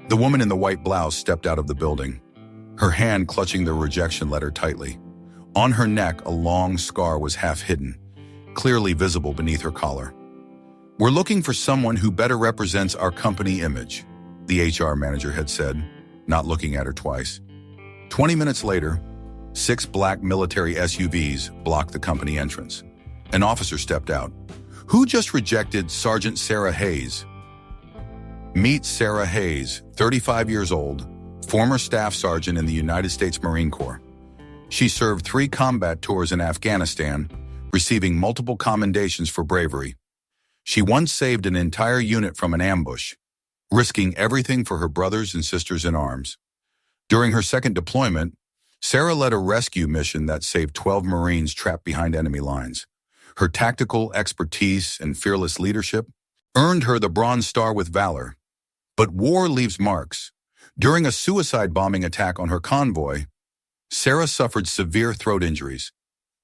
The woman in the white blouse stepped out of the building, her hand clutching the rejection letter tightly. On her neck, a long scar was half hidden, clearly visible beneath her collar. "We're looking for someone who better represents our company image," the HR manager had said, not looking at her twice. 20 minutes later, 6 black military SUVs blocked the company entrance. An officer stepped out. "Who just rejected Sergeant Sarah Hayes?" Meet Sarah Hayes, 35 years old, former staff sergeant in the United States Marine Corps. She served 3 combat tours in Afghanistan, receiving multiple commendations for bravery. She once saved an entire unit from an ambush, risking everything for her brothers and sisters in arms. During her second deployment, Sarah led a rescue mission that saved 12 Marines trapped behind enemy lines. Her tactical expertise and fearless leadership earned her the Bronze Star with Valor. But war leaves marks. During a suicide bombing attack on her convoy, Sarah suffered severe throat injuries.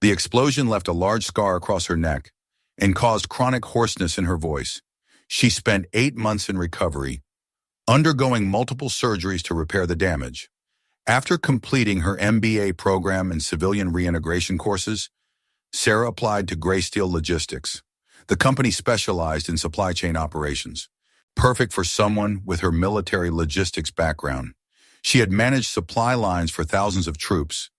The explosion left a large scar across her neck and caused chronic hoarseness in her voice. She spent 8 months in recovery, undergoing multiple surgeries to repair the damage. After completing her MBA program and civilian reintegration courses, Sarah applied to Greysteel Logistics. The company specialized in supply chain operations, perfect for someone with her military logistics background. She had managed supply lines for thousands of troops,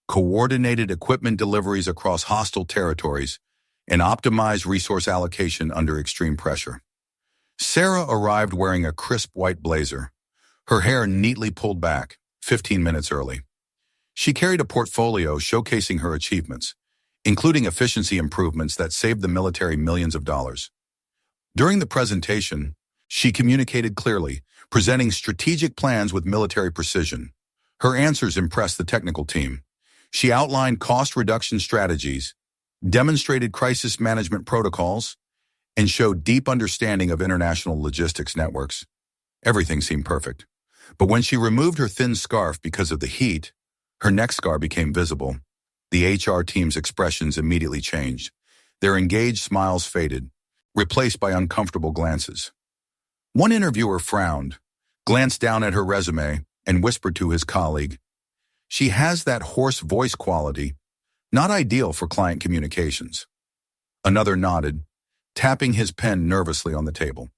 coordinated equipment deliveries across hostile territories, and optimized resource allocation under extreme pressure. Sarah arrived wearing a crisp white blazer, her hair neatly pulled back, 15 minutes early. She carried a portfolio showcasing her achievements, including efficiency improvements that saved the military millions of dollars. During the presentation, she communicated clearly, presenting strategic plans with military precision. Her answers impressed the technical team. She outlined cost reduction strategies, demonstrated crisis management protocols, and showed deep understanding of international logistics networks. Everything seemed perfect. But when she removed her thin scarf because of the heat, her neck scar became visible. The HR team's expressions immediately changed. Their engaged smiles faded, replaced by uncomfortable glances. One interviewer frowned, glanced down at her resume, and whispered to his colleague, "She has that hoarse voice quality, not ideal for client communications." Another nodded, tapping his pen nervously on the table.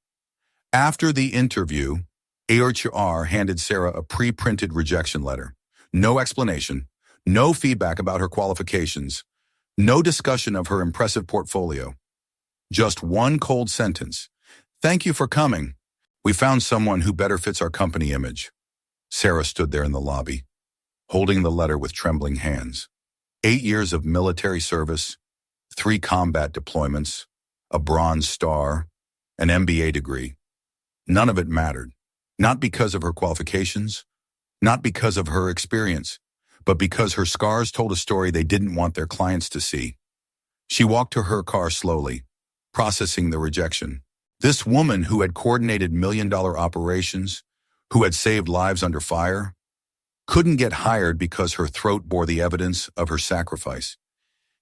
After the interview, HR handed Sarah a pre-printed rejection letter. No explanation, no feedback about her qualifications, no discussion of her impressive portfolio. Just one cold sentence. "Thank you for coming. We found someone who better fits our company image." Sarah stood there in the lobby, holding the letter with trembling hands. 8 years of military service, 3 combat deployments, a Bronze Star, an MBA degree. None of it mattered. Not because of her qualifications, not because of her experience, but because her scars told a story they didn't want their clients to see. She walked to her car slowly, processing the rejection. This woman who had coordinated million-dollar operations, who had saved lives under fire, couldn't get hired because her throat bore the evidence of her sacrifice.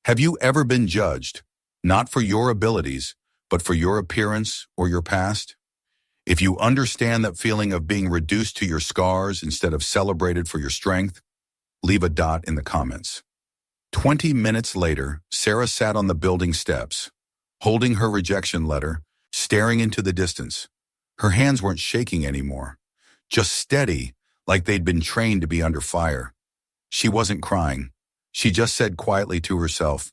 Have you ever been judged, not for your abilities, but for your appearance or your past? If you understand that feeling of being reduced to your scars instead of celebrated for your strength, leave a dot in the comments. 20 minutes later, Sarah sat on the building steps, holding her rejection letter, staring into the distance. Her hands weren't shaking anymore, just steady, like they'd been trained to be under fire. She wasn't crying. She just said quietly to herself,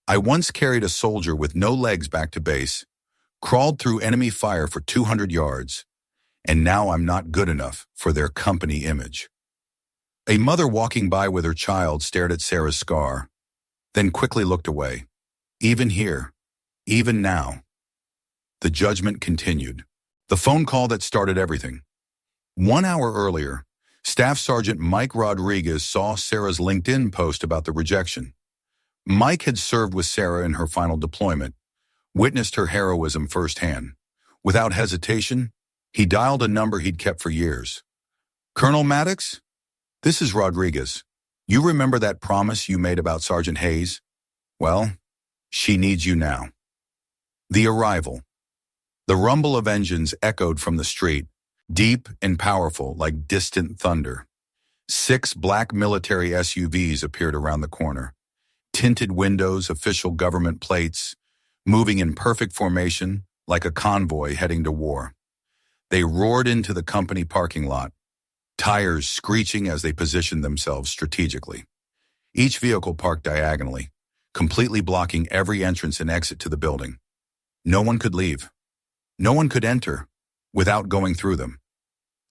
"I once carried a soldier with no legs back to base, crawled through enemy fire for 200 yards, and now I'm not good enough for their company image." A mother walking by with her child stared at Sarah's scar, then quickly looked away. Even here, even now. The judgment continued. The phone call that started everything. 1 hour earlier, Staff Sergeant Mike Rodriguez saw Sarah's LinkedIn post about the rejection. Mike had served with Sarah in her final deployment, witnessed her heroism firsthand. Without hesitation, he dialed a number he'd kept for years. "Colonel Maddox? This is Rodriguez. You remember that promise you made about Sergeant Hayes? Well, she needs you now." The arrival. The rumble of engines echoed from the street, deep and powerful like distant thunder. 6 black military SUVs appeared around the corner. Tinted windows, official government plates, moving in perfect formation like a convoy heading to war. They roared into the company parking lot, tires screeching as they positioned themselves strategically. Each vehicle parked diagonally, completely blocking every entrance and exit to the building. No one could leave. No one could enter without going through them.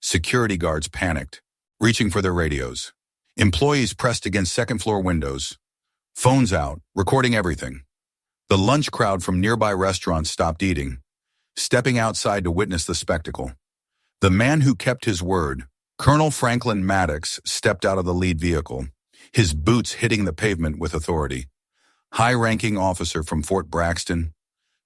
Security guards panicked, reaching for their radios. Employees pressed against second-floor windows, phones out, recording everything. The lunch crowd from nearby restaurants stopped eating, stepping outside to witness the spectacle. The man who kept his word, Colonel Franklin Maddox, stepped out of the lead vehicle, his boots hitting the pavement with authority. High-ranking officer from Fort Braxton,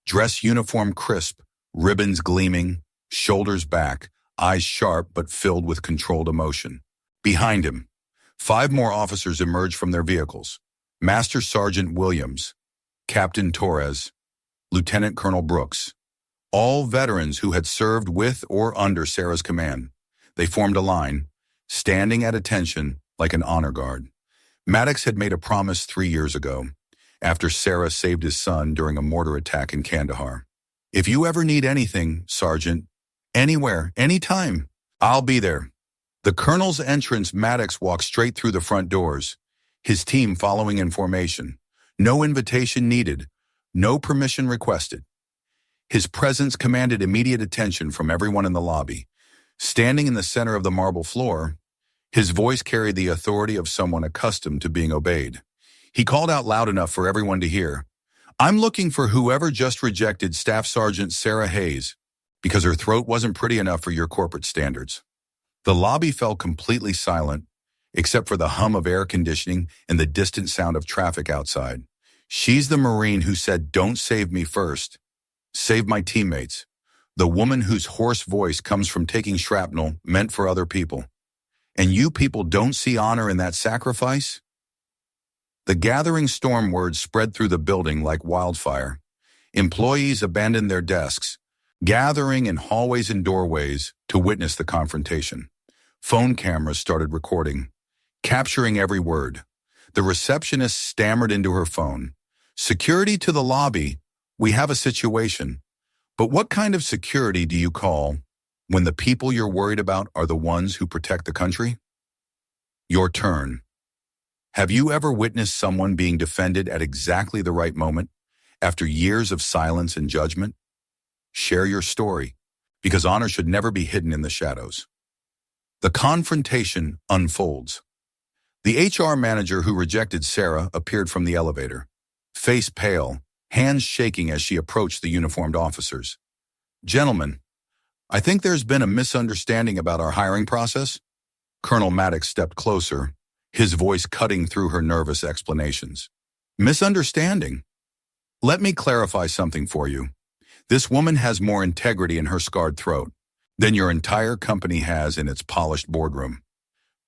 dress uniform crisp, ribbons gleaming, shoulders back, eyes sharp but filled with controlled emotion. Behind him, 5 more officers emerged from their vehicles. Master Sergeant Williams, Captain Torres, Lieutenant Colonel Brooks, all veterans who had served with or under Sarah's command. They formed a line, standing at attention like an honor guard. Maddox had made a promise 3 years ago, after Sarah saved his son during a mortar attack in Kandahar. If you ever need anything, Sergeant, anywhere, anytime, I'll be there. The colonel's entrance, Maddox walked straight through the front doors, his team following in formation. No invitation needed, no permission requested. His presence commanded immediate attention from everyone in the lobby. Standing in the center of the marble floor, his voice carried the authority of someone accustomed to being obeyed. He called out loud enough for everyone to hear, "I'm looking for whoever just rejected Staff Sergeant Sarah Hayes because her throat wasn't pretty enough for your corporate standards." The lobby fell completely silent, except for the hum of air conditioning and the distant sound of traffic outside. She's the Marine who said, "Don't save me first. Save my teammates." The woman whose hoarse voice comes from taking shrapnel meant for other people. And you people don't see honor in that sacrifice? The gathering storm words spread through the building like wildfire. Employees abandoned their desks, gathering in hallways and doorways to witness the confrontation. Phone cameras started recording, capturing every word. The receptionist stammered into her phone, "Security to the lobby. We have a situation." But what kind of security do you call when the people you're worried about are the ones who protect the country? Your turn. Have you ever witnessed someone being defended at exactly the right moment, after years of silence and judgment? Share your story, because honor should never be hidden in the shadows. The confrontation unfolds. The HR manager who rejected Sarah appeared from the elevator, face pale, hands shaking as she approached the uniformed officers. "Gentlemen, I think there's been a misunderstanding about our hiring process." Colonel Maddox stepped closer, his voice cutting through her nervous explanations. "Misunderstanding? Let me clarify something for you. This woman has more integrity in her scarred throat than your entire company has in its polished boardroom.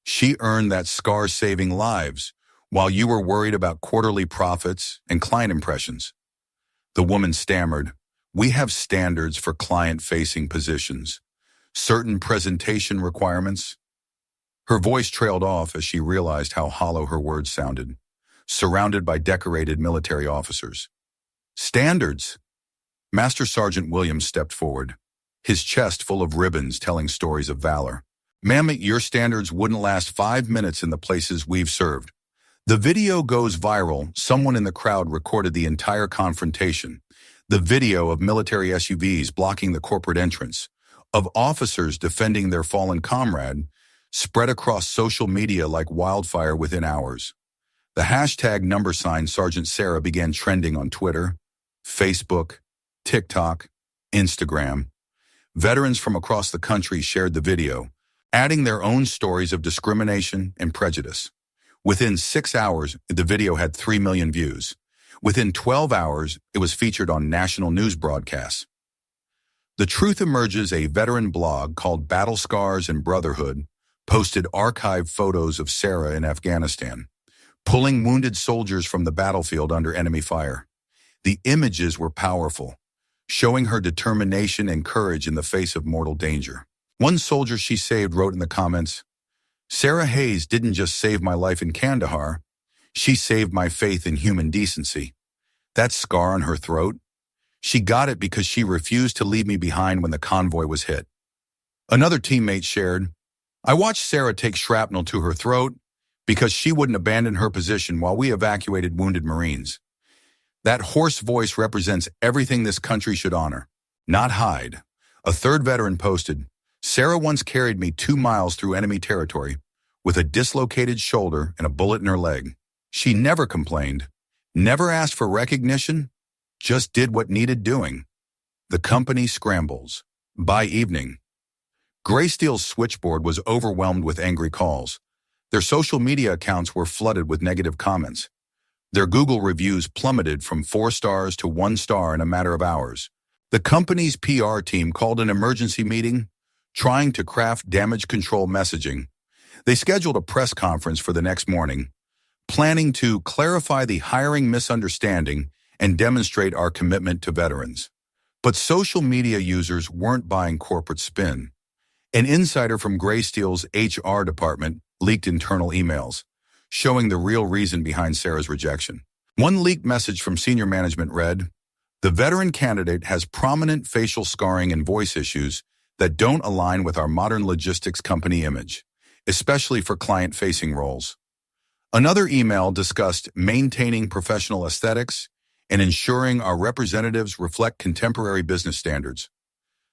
She earned that scar saving lives while you were worried about quarterly profits and client impressions." The woman stammered, "We have standards for client-facing positions, certain presentation requirements." Her voice trailed off as she realized how hollow her words sounded, surrounded by decorated military officers. "Standards?" Master Sergeant Williams stepped forward, his chest full of ribbons telling stories of valor. "Ma'am, your standards wouldn't last 5 minutes in the places we've served." The video goes viral. Someone in the crowd recorded the entire confrontation. The video of military SUVs blocking the corporate entrance, of officers defending their fallen comrade, spread across social media like wildfire within hours. The hashtag # Sergeant Sarah began trending on Twitter, Facebook, TikTok, Instagram. Veterans from across the country shared the video, adding their own stories of discrimination and prejudice. Within 6 hours, the video had 3 million views. Within 12 hours, it was featured on national news broadcasts. The Truth Emerges, a veteran blog called Battle Scars and Brotherhood, posted archived photos of Sarah in Afghanistan, pulling wounded soldiers from the battlefield under enemy fire. The images were powerful, showing her determination and courage in the face of mortal danger. One soldier she saved wrote in the comments, "Sarah Hayes didn't just save my life in Kandahar, she saved my faith in human decency. That scar on her throat? She got it because she refused to leave me behind when the convoy was hit." Another teammate shared, "I watched Sarah take shrapnel to her throat because she wouldn't abandon her position while we evacuated wounded Marines. That hoarse voice represents everything this country should honor, not hide." A third veteran posted, "Sarah once carried me 2 miles through enemy territory with a dislocated shoulder and a bullet in her leg. She never complained, never asked for recognition, just did what needed doing." The company scrambles. By evening, Graysteel's switchboard was overwhelmed with angry calls. Their social media accounts were flooded with negative comments. Their Google reviews plummeted from 4 stars to 1 star in a matter of hours. The company's PR team called an emergency meeting, trying to craft damage control messaging. They scheduled a press conference for the next morning, planning to clarify the hiring misunderstanding and demonstrate our commitment to veterans. But social media users weren't buying corporate spin. An insider from Graysteel's HR department leaked internal emails, showing the real reason behind Sarah's rejection. One leaked message from senior management read, "The veteran candidate has prominent facial scarring and voice issues that don't align with our modern logistics company image, especially for client-facing roles." Another email discussed maintaining professional aesthetics and ensuring our representatives reflect contemporary business standards.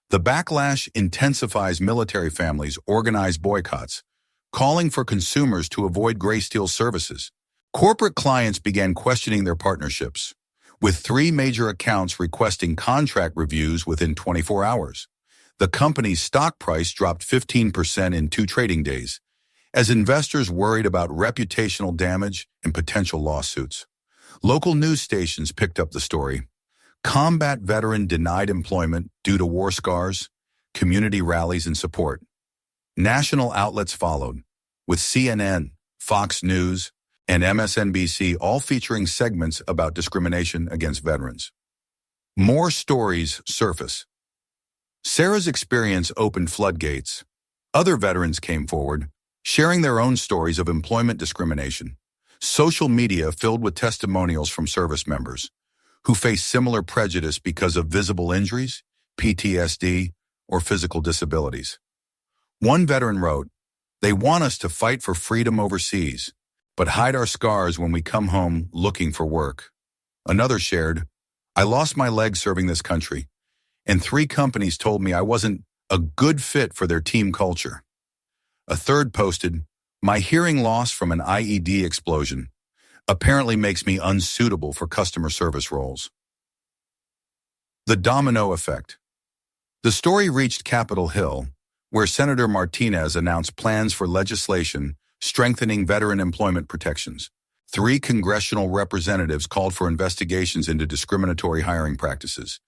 The backlash intensifies military families organize boycotts, calling for consumers to avoid Graysteel services. Corporate clients began questioning their partnerships, with 3 major accounts requesting contract reviews within 24 hours. The company's stock price dropped 15% in 2 trading days, as investors worried about reputational damage and potential lawsuits. Local news stations picked up the story. Combat veteran denied employment due to war scars, community rallies and support. National outlets followed, with CNN, Fox News, and MSNBC all featuring segments about discrimination against veterans. More stories surface. Sarah's experience opened floodgates. Other veterans came forward, sharing their own stories of employment discrimination. Social media filled with testimonials from service members who face similar prejudice because of visible injuries, PTSD, or physical disabilities. One veteran wrote, "They want us to fight for freedom overseas, but hide our scars when we come home looking for work." Another shared, "I lost my leg serving this country, and 3 companies told me I wasn't a good fit for their team culture." A third posted, "My hearing loss from an IED explosion apparently makes me unsuitable for customer service roles." The domino effect. The story reached Capitol Hill, where Senator Martinez announced plans for legislation strengthening veteran employment protections. 3 congressional representatives called for investigations into discriminatory hiring practices,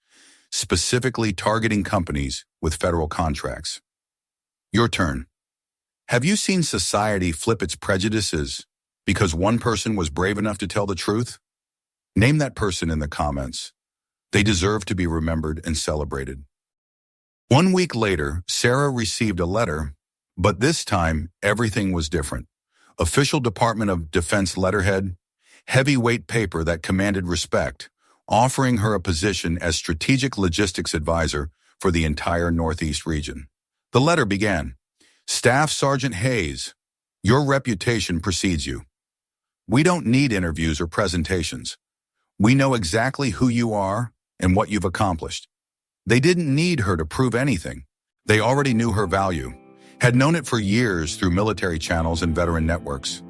specifically targeting companies with federal contracts. Your turn. Have you seen society flip its prejudices because one person was brave enough to tell the truth? Name that person in the comments. They deserve to be remembered and celebrated. 1 week later, Sarah received a letter, but this time everything was different. Official Department of Defense letterhead, heavyweight paper that commanded respect, offering her a position as strategic logistics advisor for the entire Northeast region. The letter began, "Staff Sergeant Hayes, your reputation precedes you. We don't need interviews or presentations. We know exactly who you are and what you've accomplished." They didn't need her to prove anything. They already knew her value, had known it for years through military channels and veteran networks.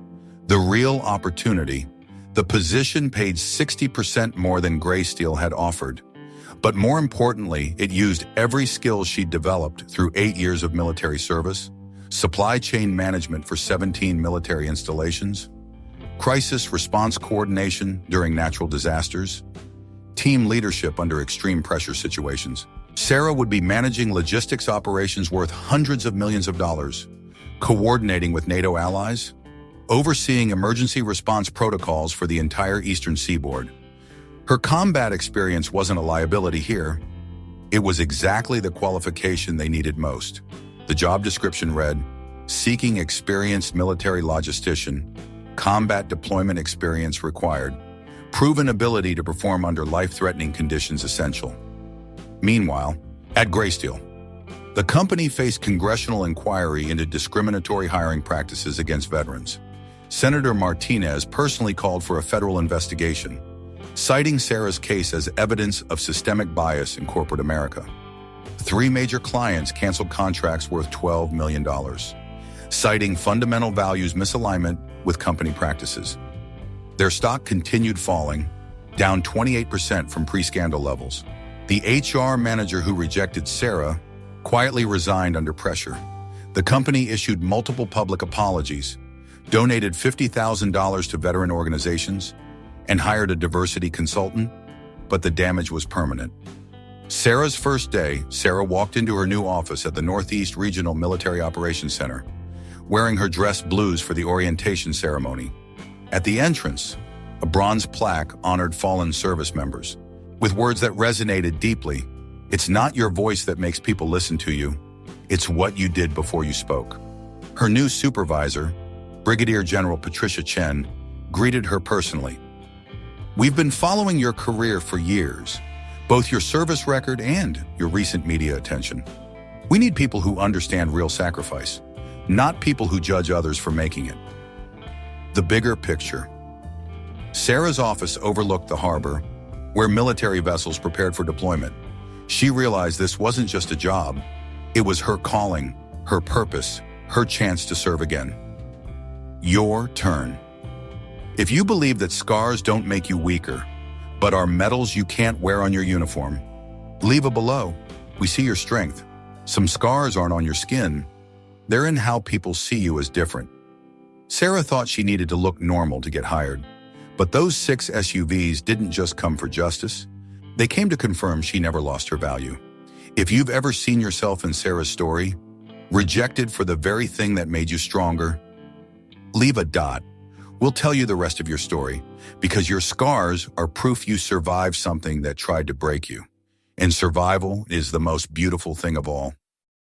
The real opportunity, the position paid 60% more than Graysteel had offered. But more importantly, it used every skill she'd developed through 8 years of military service, supply chain management for 17 military installations, crisis response coordination during natural disasters, team leadership under extreme pressure situations. Sarah would be managing logistics operations worth hundreds of millions of dollars, coordinating with NATO allies, overseeing emergency response protocols for the entire Eastern Seaboard. Her combat experience wasn't a liability here. It was exactly the qualification they needed most. The job description read, seeking experienced military logistician, combat deployment experience required, proven ability to perform under life-threatening conditions essential. Meanwhile, at Graysteel, the company faced congressional inquiry into discriminatory hiring practices against veterans. Senator Martinez personally called for a federal investigation, citing Sarah's case as evidence of systemic bias in corporate America. 3 major clients canceled contracts worth $12 million, citing fundamental values misalignment with company practices. Their stock continued falling, down 28% from pre-scandal levels. The HR manager who rejected Sarah quietly resigned under pressure. The company issued multiple public apologies, donated $50,000 to veteran organizations, and hired a diversity consultant, but the damage was permanent. Sarah's first day, Sarah walked into her new office at the Northeast Regional Military Operations Center, wearing her dress blues for the orientation ceremony. At the entrance, a bronze plaque honored fallen service members, with words that resonated deeply. It's not your voice that makes people listen to you, it's what you did before you spoke. Her new supervisor, Brigadier General Patricia Chen, greeted her personally. We've been following your career for years, both your service record and your recent media attention. We need people who understand real sacrifice, not people who judge others for making it. The bigger picture. Sarah's office overlooked the harbor, where military vessels prepared for deployment. She realized this wasn't just a job, it was her calling, her purpose, her chance to serve again. Your turn. If you believe that scars don't make you weaker, but are medals you can't wear on your uniform, leave a below. We see your strength. Some scars aren't on your skin, they're in how people see you as different. Sarah thought she needed to look normal to get hired, but those 6 SUVs didn't just come for justice. They came to confirm she never lost her value. If you've ever seen yourself in Sarah's story, rejected for the very thing that made you stronger, leave a dot. We'll tell you the rest of your story, because your scars are proof you survived something that tried to break you. And survival is the most beautiful thing of all.